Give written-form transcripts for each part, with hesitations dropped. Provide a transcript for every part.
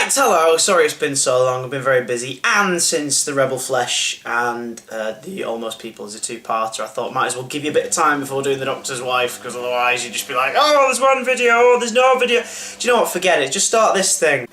Right, hello, sorry it's been so long, I've been very busy, and since the Rebel Flesh and the Almost People is a two-parter, I thought might as well give you a bit of time before doing the Doctor's Wife, because otherwise you'd just be like, oh, there's one video, oh, there's no video. Do you know what, forget it, just start this thing.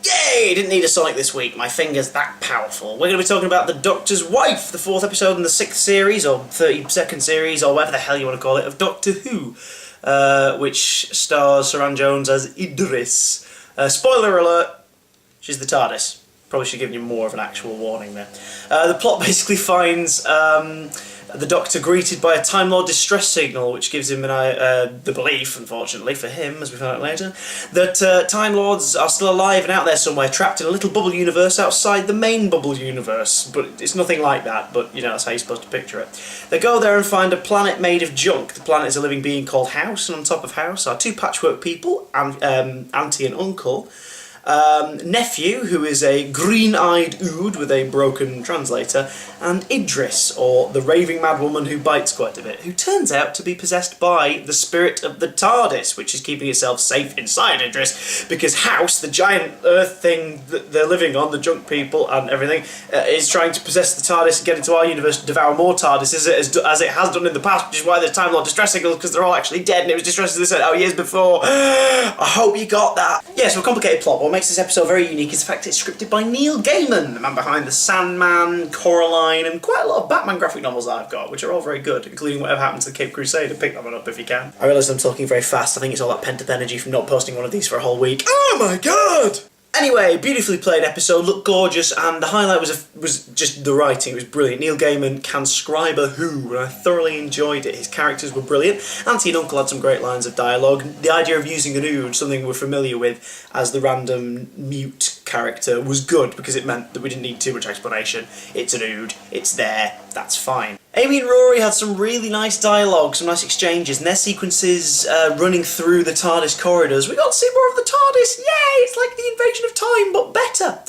Yay! Didn't need a Sonic this week, my finger's that powerful. We're going to be talking about the Doctor's Wife, the 4th episode in the 6th series, or 32nd series, or whatever the hell you want to call it, of Doctor Who, which stars Saran Jones as Idris. Spoiler alert, she's the TARDIS. Probably should give you more of an actual warning there. The plot basically finds the Doctor greeted by a Time Lord distress signal, which gives him the belief, unfortunately for him, as we find out later, that Time Lords are still alive and out there somewhere, trapped in a little bubble universe outside the main bubble universe. But it's nothing like that, but you know, that's how you're supposed to picture it. They go there and find a planet made of junk. The planet is a living being called House, and on top of House are two patchwork people, auntie and uncle. Nephew, who is a green-eyed Ood with a broken translator, and Idris, or the raving mad woman who bites quite a bit, who turns out to be possessed by the spirit of the TARDIS, which is keeping itself safe inside Idris, because House, the giant Earth thing that they're living on, the junk people and everything, is trying to possess the TARDIS and get into our universe to devour more TARDISes, as it has done in the past, which is why there's Time Lord distress signals, because they're all actually dead, and it was distress as they said years before. I hope you got that. Yeah, so a complicated plot. What makes this episode very unique is the fact it's scripted by Neil Gaiman, the man behind The Sandman, Coraline, and quite a lot of Batman graphic novels that I've got, which are all very good, including Whatever Happened to the Cape Crusader. Pick that one up if you can. I realise I'm talking very fast. I think it's all that pent-up energy from not posting one of these for a whole week. Oh my god! Anyway, beautifully played episode, looked gorgeous, and the highlight was just the writing. It was brilliant. Neil Gaiman can scribe a Who, and I thoroughly enjoyed it. His characters were brilliant. Auntie and Uncle had some great lines of dialogue. The idea of using an Ood, something we're familiar with, as the random mute character was good, because it meant that we didn't need too much explanation. It's an Ood, it's there, that's fine. Amy and Rory had some really nice dialogue, some nice exchanges, and their sequences running through the TARDIS corridors. We got to see more of the TARDIS, yay! It's like the Invasion of Time, but better!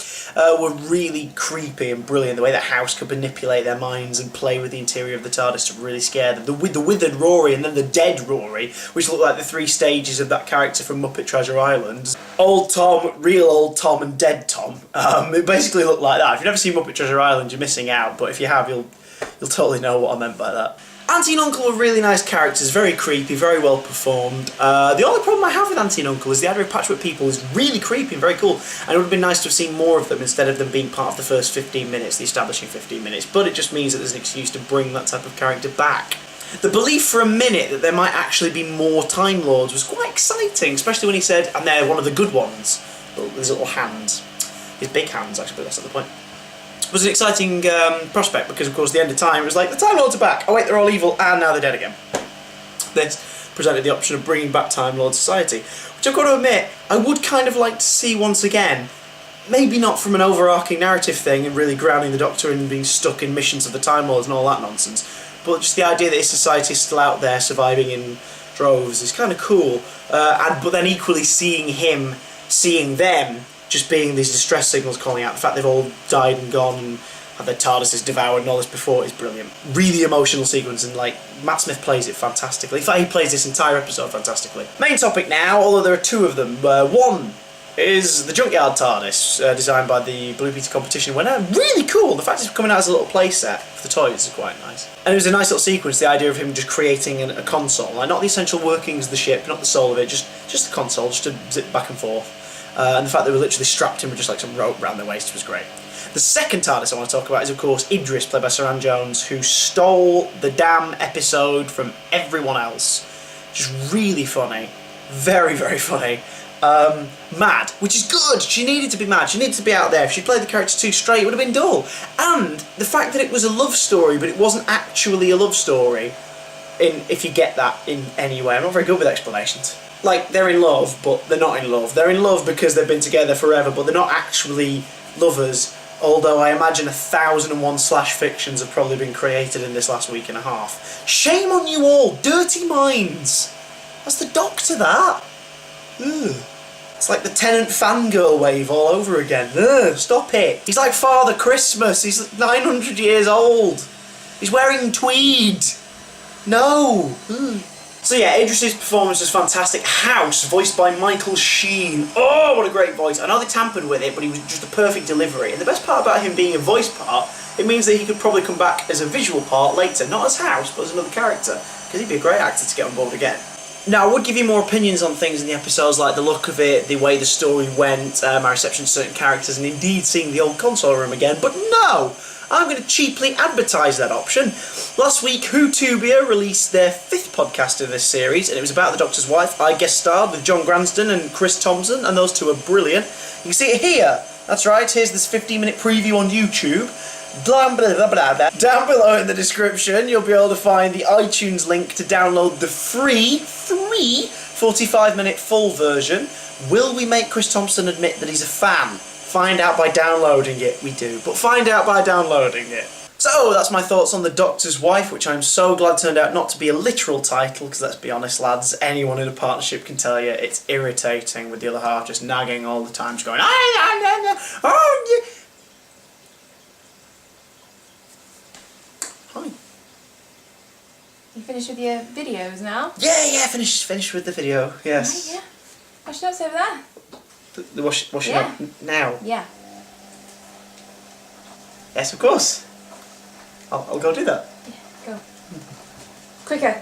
Were really creepy and brilliant. The way that House could manipulate their minds and play with the interior of the TARDIS to really scare them. The withered Rory and then the dead Rory, which looked like the 3 stages of that character from Muppet Treasure Island. Old Tom, real old Tom, and dead Tom. It basically looked like that. If you've never seen Muppet Treasure Island, you're missing out, but if you have, you'll totally know what I meant by that. Auntie and Uncle are really nice characters, very creepy, very well performed. The only problem I have with Auntie and Uncle is the idea of patchwork people is really creepy and very cool, and it would have been nice to have seen more of them instead of them being part of the first 15 minutes, the establishing 15 minutes, but it just means that there's an excuse to bring that type of character back. The belief for a minute that there might actually be more Time Lords was quite exciting, especially when he said, and they're one of the good ones, his little hands. His big hands, actually, but that's not the point. It was an exciting prospect because, of course, the end of time was like, the Time Lords are back, oh wait, they're all evil, and now they're dead again. This presented the option of bringing back Time Lord society, which I've got to admit, I would kind of like to see once again. Maybe not from an overarching narrative thing and really grounding the Doctor in being stuck in missions of the Time Lords and all that nonsense, but just the idea that his society is still out there surviving in droves is kind of cool, but then equally seeing them just being these distress signals calling out, the fact they've all died and gone and had their TARDISes devoured and all this before is brilliant. Really emotional sequence, and like, Matt Smith plays it fantastically. In fact, he plays this entire episode fantastically. Main topic now, although there are 2 of them. One is the Junkyard TARDIS, designed by the Blue Peter competition winner. Really cool! The fact it's coming out as a little playset for the toys is quite nice. And it was a nice little sequence, the idea of him just creating a console. Like, not the essential workings of the ship, not the soul of it, just the console, just to zip back and forth. And the fact they were literally strapped in with just like some rope around their waist was great. The second TARDIS I want to talk about is, of course, Idris, played by Saran Jones, who stole the damn episode from everyone else. Just really funny. Very, very funny. Mad, which is good. She needed to be mad. She needed to be out there. If she played the character too straight, it would have been dull. And the fact that it was a love story, but it wasn't actually a love story, if you get that in any way. I'm not very good with explanations. Like, they're in love, but they're not in love. They're in love because they've been together forever, but they're not actually lovers, although I imagine 1,001 slash fictions have probably been created in this last week and a half. Shame on you all! Dirty minds! That's the Doctor, that! Ugh. It's like the Tennant fangirl wave all over again. Ugh, stop it! He's like Father Christmas, he's 900 years old! He's wearing tweed! No! So yeah, Idris's performance was fantastic. House, voiced by Michael Sheen. Oh, what a great voice. I know they tampered with it, but he was just a perfect delivery. And the best part about him being a voice part, it means that he could probably come back as a visual part later. Not as House, but as another character. Because he'd be a great actor to get on board again. Now, I would give you more opinions on things in the episodes, like the look of it, the way the story went, my reception to certain characters, and indeed seeing the old console room again, but no! I'm going to cheaply advertise that option. Last week, Whotubia released their 5th podcast of this series, and it was about the Doctor's wife. I guest starred with John Granston and Chris Thompson, and those two are brilliant. You can see it here. That's right, here's this 15-minute preview on YouTube. Down below in the description, you'll be able to find the iTunes link to download the free 45-minute full version. Will we make Chris Thompson admit that he's a fan? Find out by downloading it. We do, but find out by downloading it. So that's my thoughts on The Doctor's Wife, which I'm so glad turned out not to be a literal title, because let's be honest lads, anyone in a partnership can tell you it's irritating with the other half just nagging all the time, just going Hi. You finished with your videos now? Yeah, finished with the video, yes. Right, yeah. Washing up's over there. The washing up now? Yeah. Yes, of course. I'll go do that. Yeah, go. Quicker.